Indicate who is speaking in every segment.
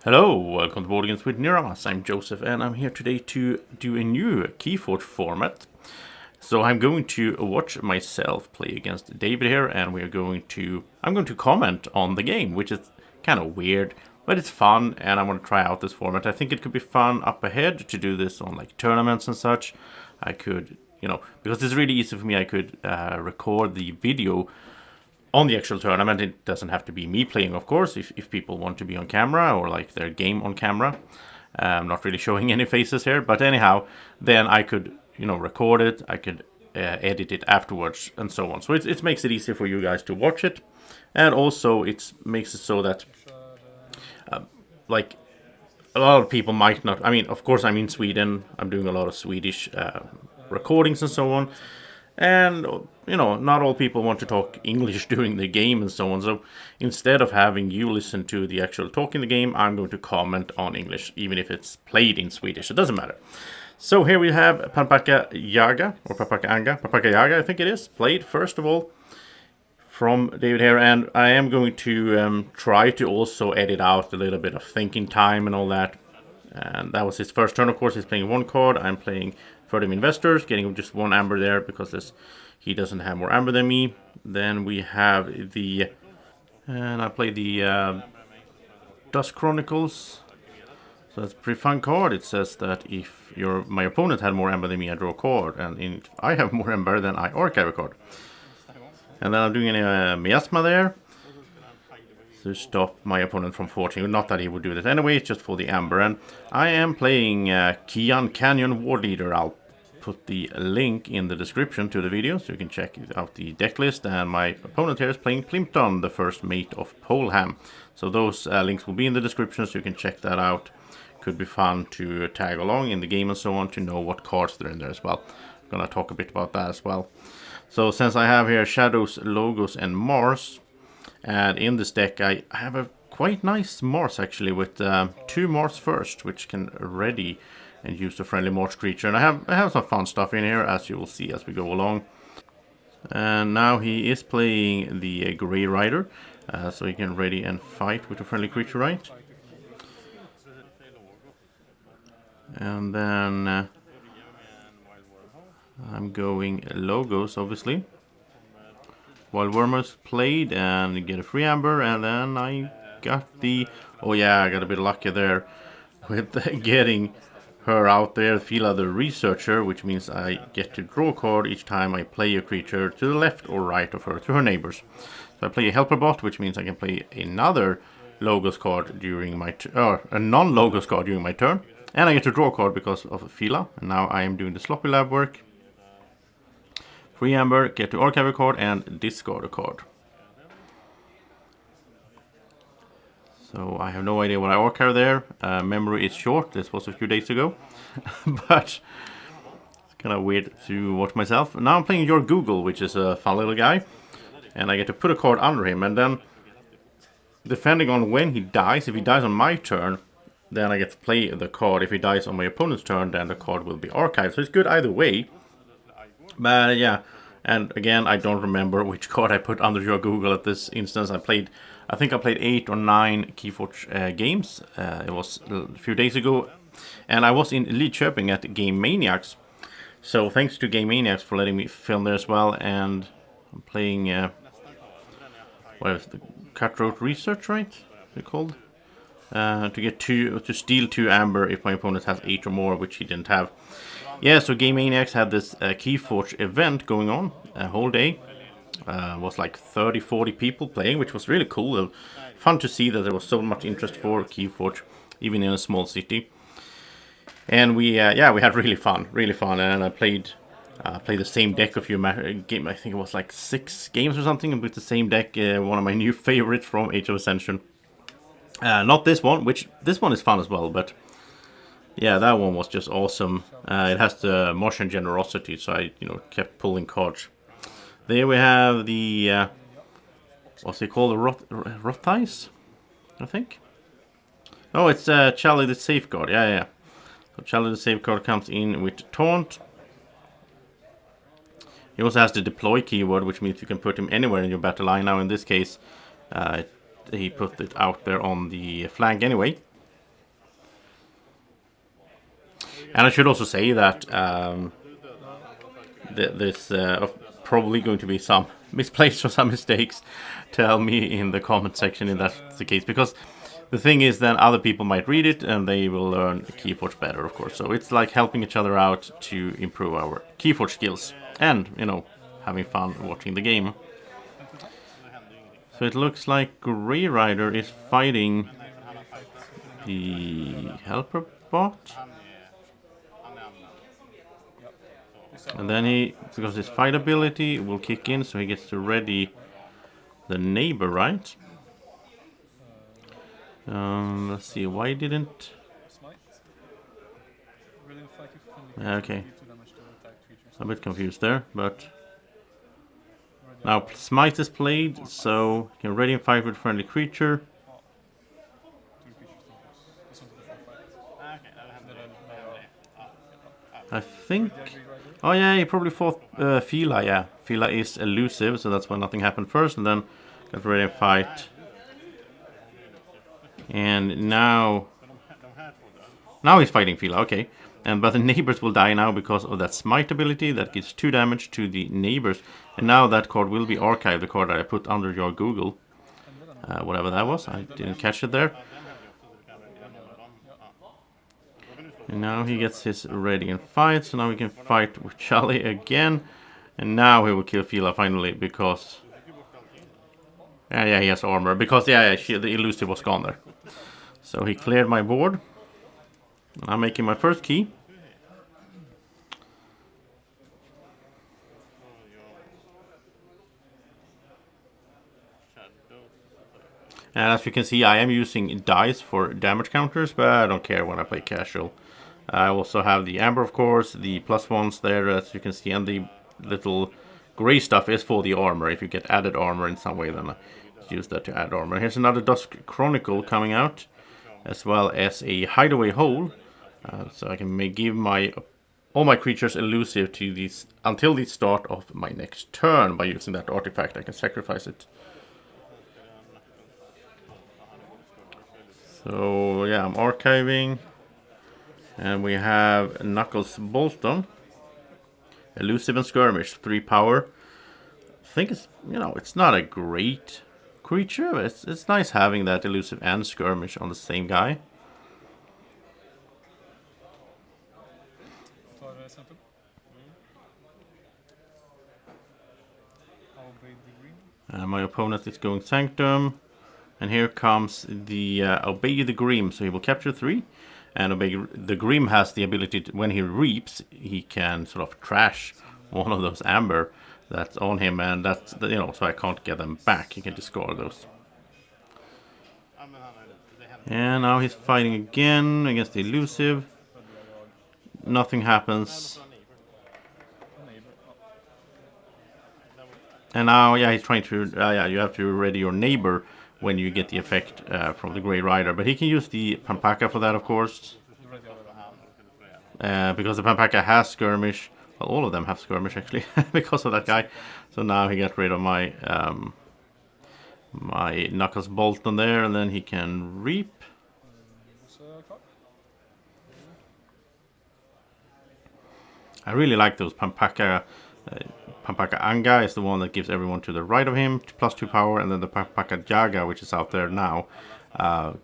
Speaker 1: Hello, welcome to Board Games with Niramas. I'm Joseph and I'm here today to do a new Keyforge format. So I'm going to watch myself play against David here, and I'm going to comment on the game, which is kind of weird, but it's fun and I want to try out this format. I think it could be fun up ahead to do this on like tournaments and such. I could, because it's really easy for me, I could record the video on the actual tournament. It doesn't have to be me playing, of course, if people want to be on camera or like their game on camera. I'm not really showing any faces here, but anyhow, then I could, record it, I could edit it afterwards and so on. So it makes it easier for you guys to watch it. And also it makes it so that, like, a lot of people might not, of course I'm in Sweden, I'm doing a lot of Swedish recordings and so on. And, not all people want to talk English during the game and so on. So instead of having you listen to the actual talk in the game, I'm going to comment on English, even if it's played in Swedish. It doesn't matter. So here we have Papaka Yaga, or Papaka Yaga, I think it is, played first of all from David here. And I am going to try to also edit out a little bit of thinking time and all that. And that was his first turn, of course. He's playing one card. I'm playing Further Investors, getting just one amber there because he doesn't have more amber than me. Then we have and I play the Dust Chronicles. So that's a pretty fun card. It says that if my opponent had more amber than me, I draw a card. And if I have more amber, then I archive a card. And then I'm doing a miasma there to stop my opponent from forging. Not that he would do that anyway, it's just for the amber. And I am playing Kian Canyon War Leader. I'll put the link in the description to the video so you can check out the deck list. And my opponent here is playing Plimpton, the first mate of Polham. So those links will be in the description so you can check that out. Could be fun to tag along in the game and so on to know what cards they're in there as well. I'm gonna talk a bit about that as well. So since I have here Shadows, Logos and Mars, and in this deck I have a quite nice Mars actually with 2 Mars first, which can ready and use a friendly Mars creature. And I have some fun stuff in here, as you will see as we go along. And now he is playing the Grey Rider, so he can ready and fight with a friendly creature, right? And then I'm going Logos, obviously. Wild Wormers played and get a free amber, and then I got I got a bit lucky there with getting her out there, Fila the Researcher, which means I get to draw a card each time I play a creature to the left or right of her, to her neighbors. So I play a Helper Bot, which means I can play another Logos card during my a non-Logos card during my turn, and I get to draw a card because of Fila. And now I am doing the Sloppy Lab work. Free amber, get to archive a card and discard a card. So I have no idea what I archive there. Memory is short. This was a few days ago. But it's kind of weird to watch myself. Now I'm playing Your Google, which is a fun little guy. And I get to put a card under him. And then, depending on when he dies, if he dies on my turn, then I get to play the card. If he dies on my opponent's turn, then the card will be archived. So it's good either way. But yeah, and again, I don't remember which card I put under Your Google at this instance. I think I played 8 or 9 Keyforge games. It was a few days ago, and I was in Lidköping at Gamemaniacs. So thanks to Gamemaniacs for letting me film there as well. And I'm playing what is the Cutthroat Research, right? They're called to steal 2 amber if my opponent has 8 or more, which he didn't have. Yeah, so Gamemaniacs had this Keyforge event going on a whole day. Was like 30-40 people playing, which was really cool. Fun to see that there was so much interest for Keyforge, even in a small city. And we had really fun, and I played the same deck a few game. I think it was like 6 games or something with the same deck. One of my new favorites from Age of Ascension. Not this one, this one is fun as well, but yeah, that one was just awesome. It has the Martian Generosity, so I kept pulling cards. There we have the what's it called, the Rothice, I think. Oh, it's Charlie the Safeguard. Yeah. So Charlie the Safeguard comes in with Taunt. He also has the deploy keyword, which means you can put him anywhere in your battle line. Now in this case, he put it out there on the flank anyway. And I should also say that there's probably going to be some misplaced or some mistakes. Tell me in the comment section if that's the case, because the thing is then other people might read it and they will learn Keyforge better, of course. So it's like helping each other out to improve our Keyforge skills and, you know, having fun watching the game. So it looks like Grey Rider is fighting the helper bot. And then he, because his fight ability will kick in, so he gets to ready the neighbor, right? Let's see, why didn't... Okay. I'm a bit confused there, but... Now, Smite is played, so you can ready and fight with friendly creature. I think... Oh yeah, he probably fought Fila, yeah. Fila is elusive, so that's why nothing happened first, and then got ready and fight. And now he's fighting Fila, okay. But the neighbors will die now because of that Smite ability that gives 2 damage to the neighbors. And now that card will be archived, the card that I put under your Google. Whatever that was, I didn't catch it there. And now he gets his ready and fight, so now we can fight with Charlie again. And now he will kill Fila finally, because... Yeah, he has armor, because the elusive was gone there. So he cleared my board. I'm making my first key. And as you can see, I am using dice for damage counters, but I don't care when I play casual. I also have the amber, of course, the +1s there, as you can see, and the little gray stuff is for the armor. If you get added armor in some way, then I use that to add armor. Here's another Dusk Chronicle coming out, as well as a hideaway hole. So I can give all my creatures elusive to these until the start of my next turn by using that artifact. I can sacrifice it. So yeah, I'm archiving, and we have Knuckles Bolton, elusive and skirmish, 3 power. I think it's, you know, it's not a great creature, but it's nice having that elusive and skirmish on the same guy. My opponent is going Sanctum. And here comes the Obey the Grim. So he will capture 3. And Obey the Grim has the ability to, when he reaps, he can sort of trash one of those amber that's on him. And that's, you know, so I can't get them back. He can discard those. And now he's fighting again against the elusive. Nothing happens. And now, yeah, he's trying to, you have to ready your neighbor when you get the effect from the Grey Rider. But he can use the Pampaka for that, of course. Because the Pampaka has skirmish. Well, all of them have skirmish, actually, because of that guy. So now he got rid of my my Knuckles Bolton there, and then he can reap. I really like those Pampaka. Pampaka Anga is the one that gives everyone to the right of him +2 power, and then the Pampaka Jaga, which is out there now,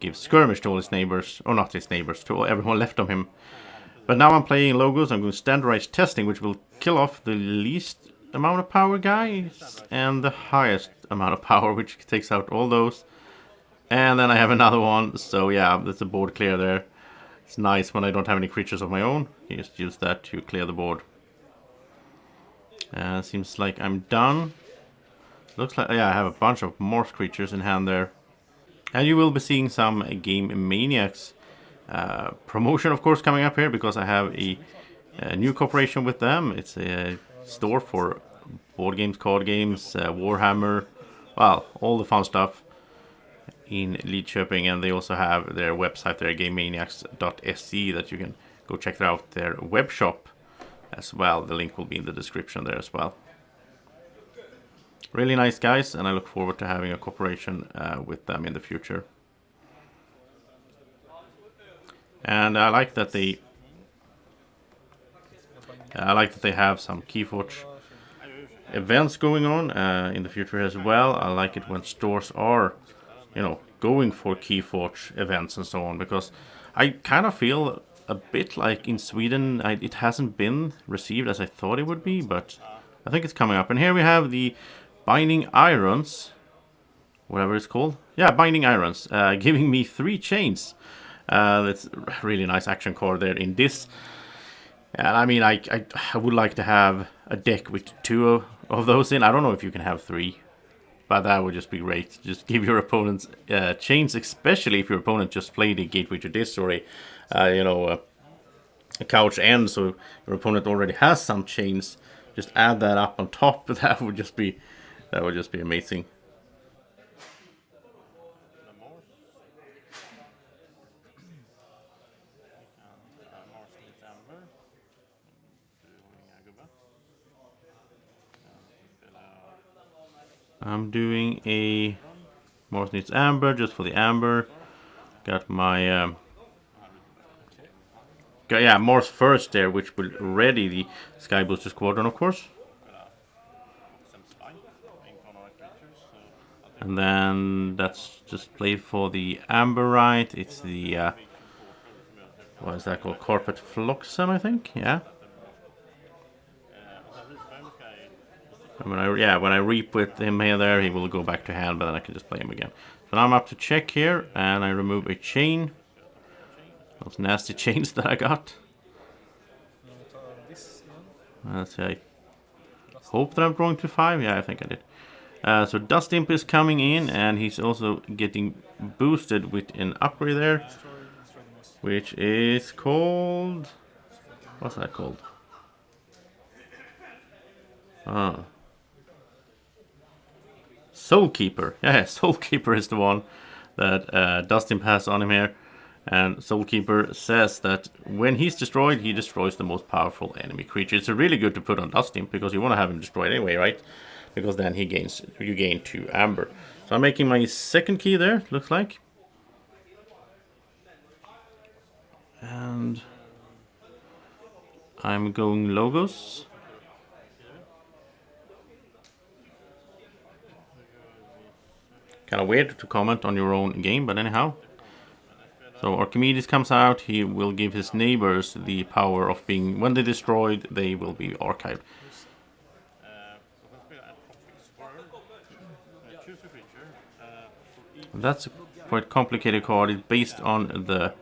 Speaker 1: gives skirmish to all his neighbors, or not his neighbors, to everyone left of him. But now I'm playing logos. I'm going to standardize testing, which will kill off the least amount of power guys and the highest amount of power, which takes out all those. And then I have another one, so yeah, that's a board clear there. It's nice when I don't have any creatures of my own. You just use that to clear the board. Seems like I'm done. Looks like, yeah, I have a bunch of morph creatures in hand there. And you will be seeing some Gamemaniacs promotion, of course, coming up here, because I have a new cooperation with them. It's a store for board games, card games, Warhammer, well, all the fun stuff in Lidköping. And they also have their website there, gamemaniacs.se, that you can go check out their web shop as well. The link will be in the description there as well. Really nice guys, and I look forward to having a cooperation with them in the future. And I like that they I like that they have some Keyforge events going on in the future as well. I like it when stores are, going for Keyforge events and so on, because I kind of feel a bit like in Sweden it hasn't been received as I thought it would be, but I think it's coming up. And here we have the Binding Irons, whatever it's called. Yeah, Binding Irons, giving me 3 chains. That's a really nice action card there in this. And I mean, I would like to have a deck with 2 of those in. I don't know if you can have 3, but that would just be great. Just give your opponents chains, especially if your opponent just played a Gateway to this or a Couch End, so your opponent already has some chains. Just add that up on top. That would just be amazing. I'm doing a Morse needs Amber just for the Amber. Got my Morse first there, which will ready the Sky Booster Squadron, of course. And then that's just played for the Amberite. It's the what is that called? Carpet Flotsam, I think. Yeah. When I reap with him here, there, he will go back to hand, but then I can just play him again. So now I'm up to check here, and I remove a chain. Those nasty chains that I got. Let's see, I hope that I'm drawing to 5. Yeah, I think I did. So Dust Imp is coming in, and he's also getting boosted with an upgrade there, which is called... What's that called? Soulkeeper. Yeah, Soulkeeper is the one that Dust Imp has on him here. And Soulkeeper says that when he's destroyed, he destroys the most powerful enemy creature. It's really good to put on Dust Imp, because you want to have him destroyed anyway, right? Because then you gain 2 Amber. So I'm making my second key there, looks like. And I'm going Logos. Kind of weird to comment on your own game, but anyhow. So Archimedes comes out. He will give his neighbors the power of being, when they're destroyed, they will be archived. That's a quite complicated card. It's based on the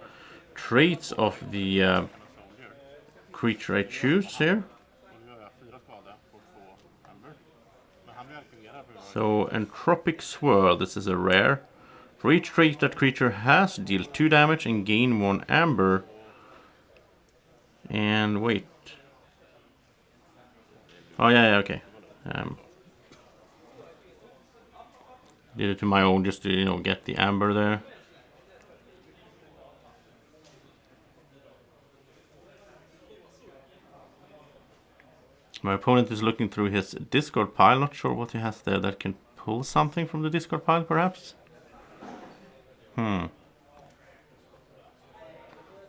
Speaker 1: traits of the creature I choose here. So Entropic Swirl, this is a rare. For each trait that creature has, deal 2 damage and gain 1 Amber. And wait. Oh yeah, okay. Did it to my own just to get the Amber there. My opponent is looking through his discard pile. Not sure what he has there that can pull something from the discard pile, perhaps.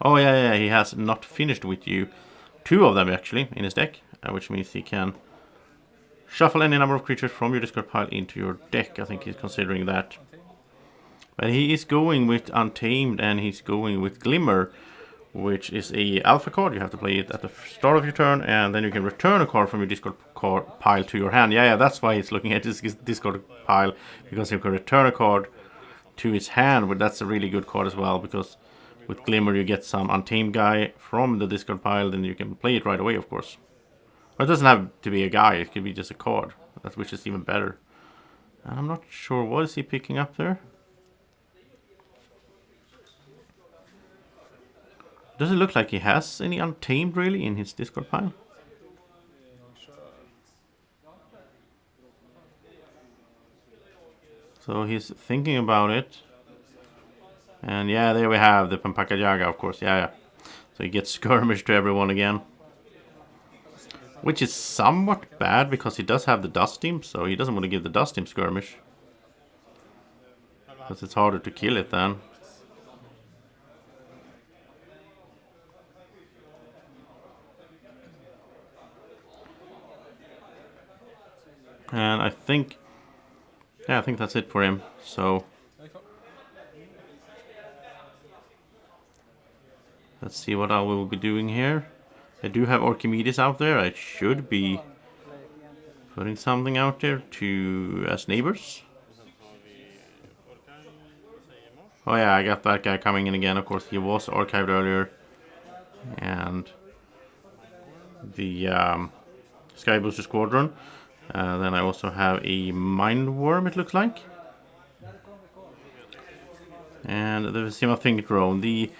Speaker 1: Oh yeah, he has not finished with you. 2 of them actually in his deck, which means he can shuffle any number of creatures from your discard pile into your deck. I think he's considering that. But he is going with Untamed, and he's going with Glimmer, which is a alpha card. You have to play it at the start of your turn, and then you can return a card from your discard pile to your hand. Yeah, that's why he's looking at this discard pile, because you can return a card to his hand. But that's a really good card as well, because with Glimmer you get some Untamed guy from the discard pile, then you can play it right away, of course. But it doesn't have to be a guy, it could be just a card, which is even better. And I'm not sure, what is he picking up there? Does it look like he has any Untamed really in his discard pile? So he's thinking about it. And yeah, there we have the Pampakajaga, of course. Yeah. So he gets Skirmish to everyone again. Which is somewhat bad, because he does have the Dust Imp, so he doesn't want to give the Dust Imp Skirmish. Because it's harder to kill it then. And I think, yeah, I think that's it for him. So let's see what I will be doing here. I do have Archimedes out there. I should be putting something out there to as neighbors. Oh yeah, I got that guy coming in again. Of course, he was archived earlier. And the Sky Booster Squadron. Then I also have a Mind Worm, it looks like. And the Simafink drone. The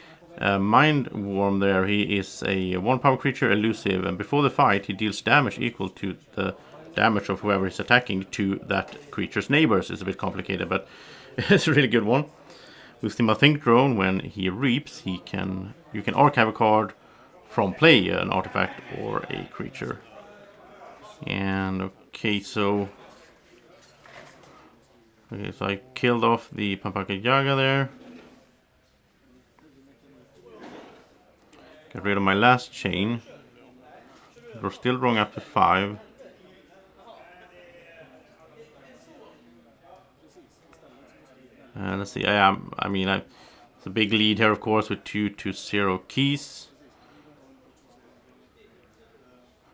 Speaker 1: Mind Worm there, he is a 1 power creature, elusive, and before the fight he deals damage equal to the damage of whoever is attacking to that creature's neighbors. It's a bit complicated, but it's a really good one. With Simafink drone, when he reaps, you can archive a card from play, an artifact or a creature. And okay, so I killed off the Pampaka Yaga there. Got rid of my last chain. We're still drawing up to 5. Let's see. It's a big lead here, of course, with 2-0 keys.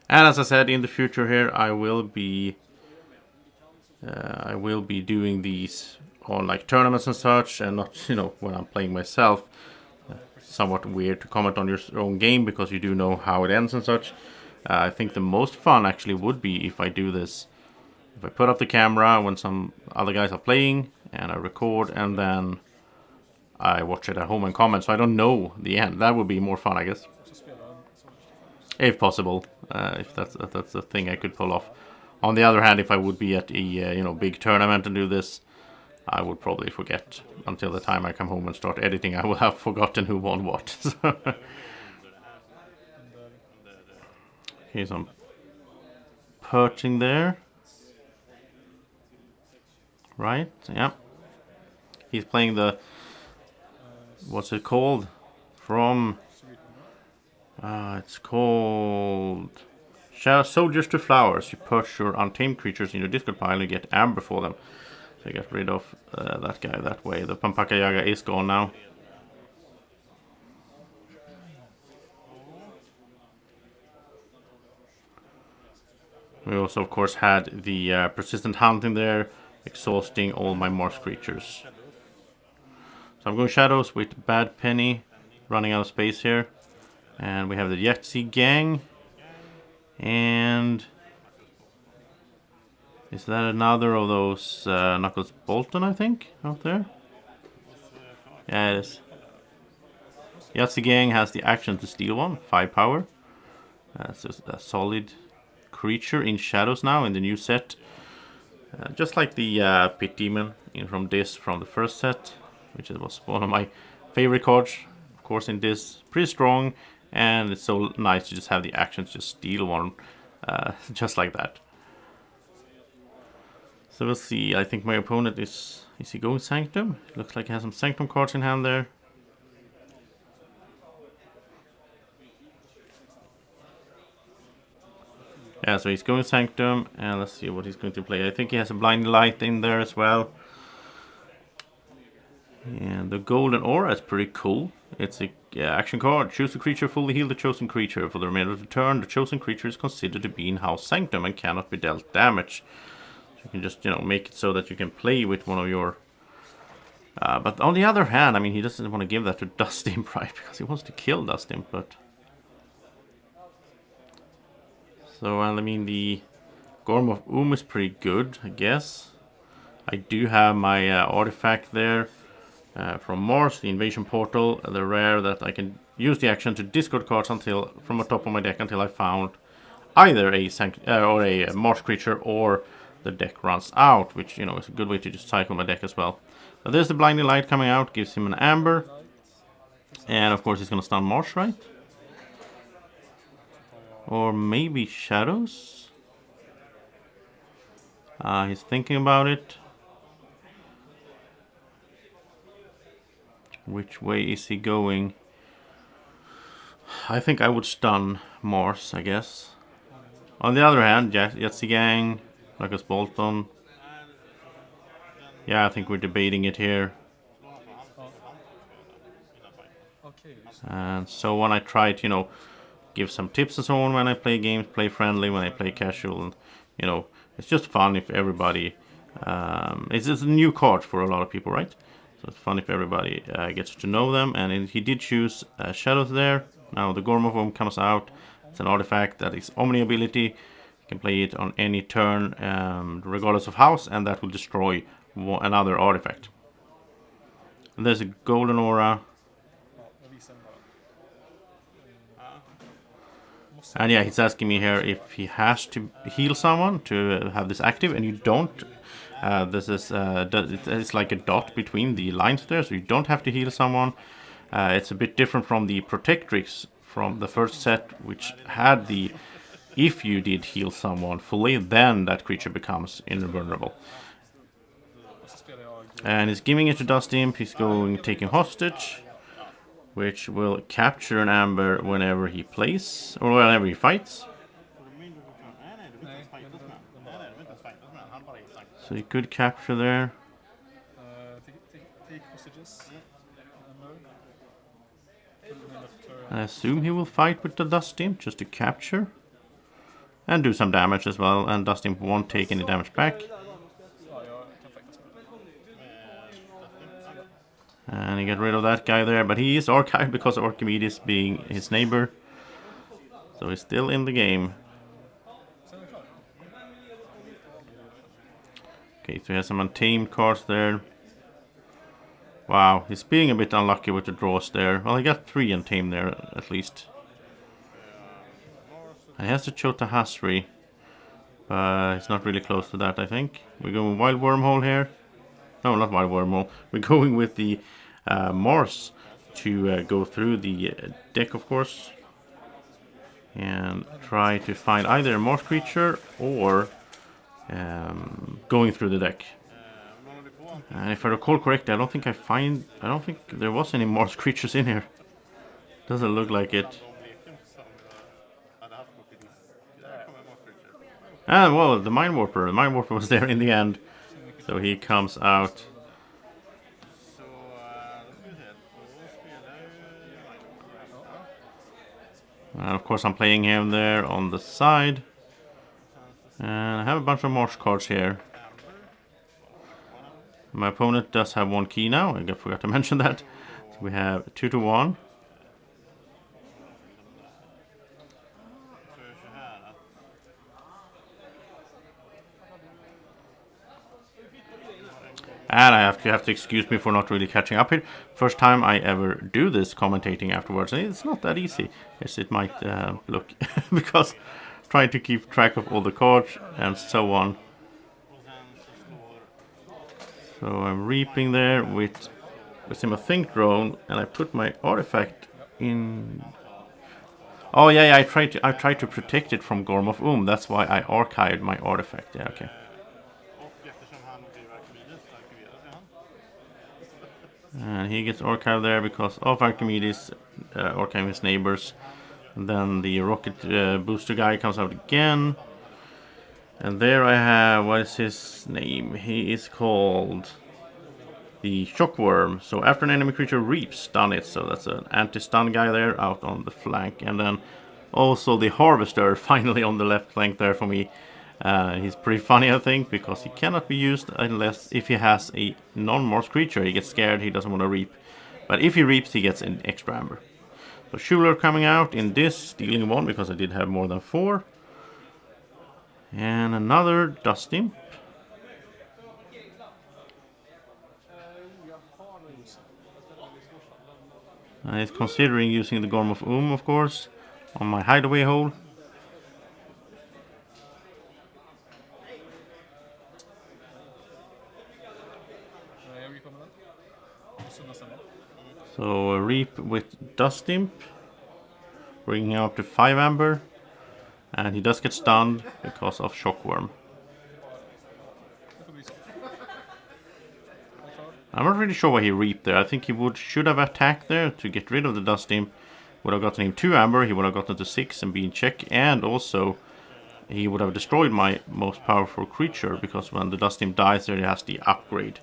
Speaker 1: And as I said, in the future here, I will be doing these on like tournaments and such, and not when I'm playing myself. Somewhat weird to comment on your own game because you do know how it ends and such. I think the most fun actually would be if I do this. If I put up the camera when some other guys are playing, and I record, and then I watch it at home and comment, so I don't know the end. That would be more fun, I guess. If possible, if that's a thing I could pull off. On the other hand, if I would be at a big tournament and do this, I would probably forget until the time I come home and start editing. I will have forgotten who won what. Okay, so I'm perching there. Right? Yeah. He's playing the, what's it called? From it's called Soldiers to Flowers. You push your untamed creatures in your discard pile and you get amber for them. So I got rid of that guy that way. The Pampaka Yaga is gone now. We also, of course, had the persistent hunting there, exhausting all my Mars creatures. So I'm going Shadows with Bad Penny, running out of space here. And we have the Yahtzee Gang. And is that another of those Knuckles Bolton, I think, out there? Yeah, it is. Yahtzee Gang has the action to steal one, 5 power. It's a solid creature in Shadows now in the new set. Just like the Pit Demon from the first set, which was one of my favorite cards, of course, in this. Pretty strong, and it's so nice to just have the action to just steal one, just like that. So we'll see. I think my opponent is he going Sanctum? Looks like he has some Sanctum cards in hand there. Yeah, so he's going Sanctum, and let's see what he's going to play. I think he has a Blinding Light in there as well. And the Golden Aura is pretty cool. It's a action card. Choose a creature, fully heal the chosen creature. For the remainder of the turn, the chosen creature is considered to be in House Sanctum and cannot be dealt damage. So you can just, make it so that you can play with one of your... but on the other hand, he doesn't want to give that to Dust Imp, right? Because he wants to kill Dust Imp, but... So, the Gorm of is pretty good, I guess. I do have my artifact there from Mars, the Invasion Portal, the rare that I can use the action to discard cards from the top of my deck until I found either a Mars creature or the deck runs out, which, is a good way to just cycle my deck as well. But there's the Blinding Light coming out, gives him an Amber. And, of course, he's going to stun Mars, right? Or maybe Shadows? He's thinking about it. Which way is he going? I think I would stun Mars, I guess. On the other hand, Yahtzee Gang, Lucas Bolton. Yeah, I think we're debating it here. And so when I try to, give some tips and so on when I play games, play friendly, when I play casual, and, it's just fun if everybody. It's a new card for a lot of people, right? So it's fun if everybody gets to know them. And he did choose Shadows there. Now the Gormorph comes out. It's an artifact that is Omni ability. You can play it on any turn, regardless of house, and that will destroy another artifact. And there's a Golden Aura. And yeah, he's asking me here if he has to heal someone to have this active, and you don't. This is it's like a dot between the lines there, so you don't have to heal someone. It's a bit different from the Protectrix from the first set, which had the if you did heal someone fully, then that creature becomes invulnerable. And he's giving it to Dust Imp. He's going taking hostage, which will capture an amber whenever he plays, or whenever he fights. So he could capture there. I assume he will fight with the Dust Imp just to capture. And do some damage as well, and Dust Imp won't take any damage back. And he got rid of that guy there, but he is archived because of Archimedes being his neighbor. So he's still in the game. Okay, so he has some untamed cards there. Wow, he's being a bit unlucky with the draws there. Well, he got 3 untamed there, at least. And he has to Chota Hasri. He's not really close to that, I think. We're going Wild Wormhole here. No, not Wild Wormhole. We're going with the Mars to go through the deck, of course. And try to find either a Mars creature or going through the deck. And if I recall correctly, I don't think there was any Mars creatures in here. Doesn't look like it. Ah, well, the Mind Warper. The Mind Warper was there in the end. So he comes out. And of course I'm playing him there on the side. And I have a bunch of Mars cards here. My opponent does have 1 key now. I forgot to mention that. So we have 2-1. And I have to excuse me for not really catching up here. First time I ever do this commentating afterwards. And it's not that easy as it might look. Because trying to keep track of all the cards and so on. So I'm reaping there with him a Think Drone, and I put my artifact in. Oh yeah, I tried to protect it from Gormorph. That's why I archived my artifact. Yeah, okay. And he gets archived there because of Archimedes archiving his neighbors. And then the rocket booster guy comes out again. And there I have, what is his name? He is called the Shockworm. So after an enemy creature reaps, stun it. So that's an anti-stun guy there out on the flank. And then also the Harvester finally on the left flank there for me. He's pretty funny, I think, because he cannot be used unless if he has a non-Mars creature. He gets scared, he doesn't want to reap. But if he reaps, he gets an extra amber. So Schuler coming out in this, stealing 1 because I did have more than 4. And another Dust Imp. He's considering using the Gormorph of course, on my hideaway hole. So a reap with Dust Imp, bringing him up to 5 amber. And he does get stunned because of Shockworm. I'm not really sure why he reaped there. I think he should have attacked there to get rid of the Dust Imp. Would have gotten him 2 amber, he would have gotten to 6 and be in check. And also, he would have destroyed my most powerful creature, because when the Dust Imp dies there, he has the upgrade.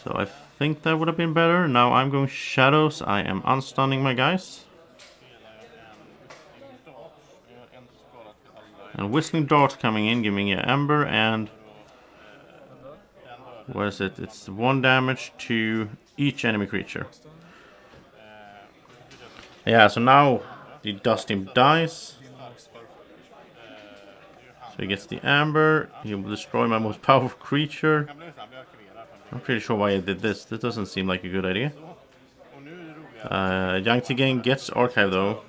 Speaker 1: So I think that would have been better. Now I'm going Shadows. I am unstunning my guys. And Whistling Dart coming in, giving me an Ember, and what is it? It's 1 damage to each enemy creature. Yeah, so now the Dust Imp dies. So he gets the Amber. He will destroy my most powerful creature. I'm pretty sure why I did this. This doesn't seem like a good idea. Yangtze Gang gets Archive though.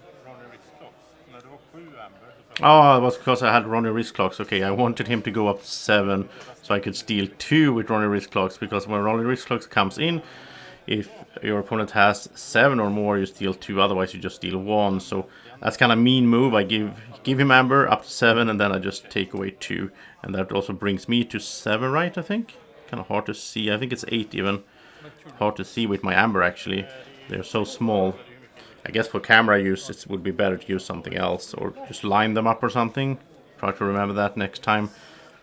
Speaker 1: Oh, it was because I had Ronnie Wrist Clocks. Okay, I wanted him to go up to 7 so I could steal 2 with Ronnie Wrist Clocks, because when Ronnie Wrist Clocks comes in, if your opponent has 7 or more, you steal 2, otherwise you just steal 1. So that's kind of mean move. I give him Amber up to 7 and then I just take away 2. And that also brings me to 7, right, I think? Kind of hard to see. I think it's 8 even. Hard to see with my Amber actually. They're so small. I guess for camera use it would be better to use something else, or just line them up or something. Try to remember that next time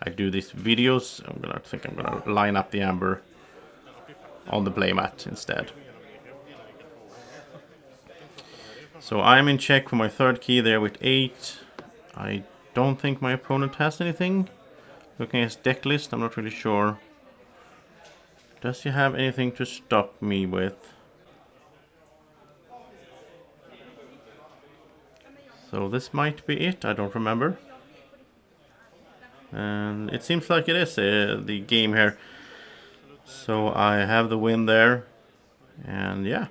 Speaker 1: I do these videos. I think I'm gonna line up the Amber on the playmat instead. So I'm in check for my 3rd key there with 8. I don't think my opponent has anything. Looking at his deck list, I'm not really sure. Does he have anything to stop me with? So this might be it, I don't remember. And it seems like it is the game here. So I have the win there. And yeah.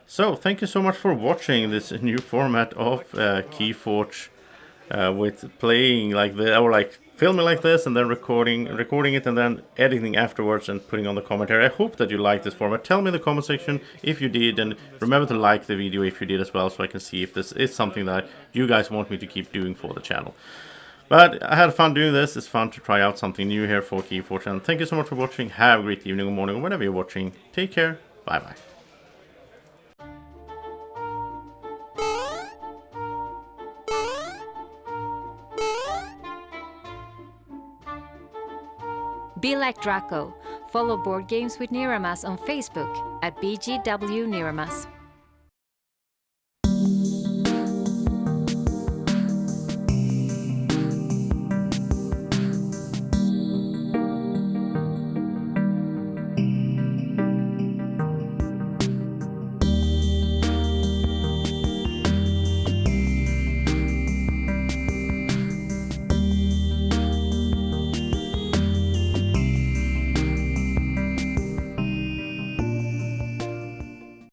Speaker 1: So thank you so much for watching this new format of Keyforge. With playing like this, or like filming like this and then recording it and then editing afterwards and putting on the commentary. I hope that you like this format. Tell me in the comment section if you did, and remember to like the video if you did as well, so I can see if this is something that you guys want me to keep doing for the channel. But I had fun doing this. It's fun to try out something new here for Keyforge, and thank you so much for watching. Have a great evening or morning or whenever you're watching. Take care. Bye bye.
Speaker 2: Be like Draco. Follow Board Games with Niramas on Facebook at BGW Niramas.